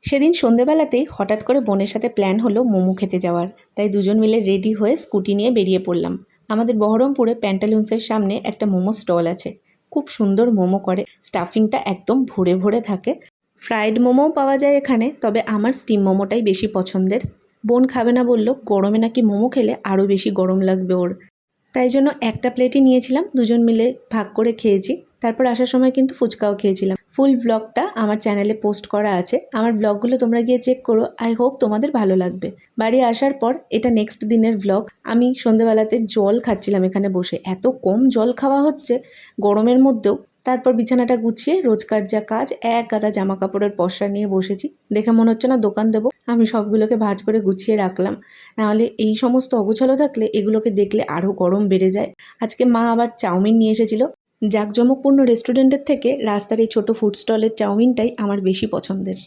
সেদিন সন্ধেবেলাতেই হঠাৎ করে বোনের সাথে প্ল্যান হলো মোমো খেতে যাওয়ার। তাই দুজন মিলে রেডি হয়ে স্কুটি নিয়ে বেরিয়ে পড়লাম। আমাদের বহরমপুরে প্যান্টালুন্সের সামনে একটা মোমো স্টল আছে। খুব সুন্দর মোমো করে, স্টাফিংটা একদম ভরে ভরে থাকে। ফ্রাইড মোমোও পাওয়া যায় এখানে, তবে আমার স্টিম মোমোটাই বেশি পছন্দের। বোন খাবে না বলল, গরমে নাকি মোমো খেলে আরও বেশি গরম লাগবে ওর। তাই জন্য একটা প্লেটই নিয়েছিলাম, দুজন মিলে ভাগ করে খেয়েছি। তারপর আসার সময় কিন্তু ফুচকাও খেয়েছিলাম। ফুল ব্লগটা আমার চ্যানেলে পোস্ট করা আছে, আমার ব্লগগুলো তোমরা গিয়ে চেক করো। আই হোপ তোমাদের ভালো লাগবে। বাড়ি আসার পর এটা নেক্সট দিনের ব্লগ। আমি সন্ধ্যেবেলাতে জল খাচ্ছিলাম এখানে বসে, এত কম জল খাওয়া হচ্ছে গরমের মধ্যেও। তারপর বিছানাটা গুছিয়ে রোজকার যা কাজ, এক গাদা জামা কাপড়ের পসরা নিয়ে বসেছি। দেখে মনে হচ্ছে না দোকান দেবো, আমি সবগুলোকে ভাঁজ করে গুছিয়ে রাখলাম। নাহলে এই সমস্ত অগোছালো থাকলে এগুলোকে দেখলে আরও গরম বেড়ে যায়। আজকে মা আবার চাউমিন নিয়ে এসেছিলো। জাঁকজমকপূর্ণ রেস্টুরেন্টের থেকে রাস্তার এই ছোটো ফুড স্টলের চাউমিনটাই আমার বেশি পছন্দের।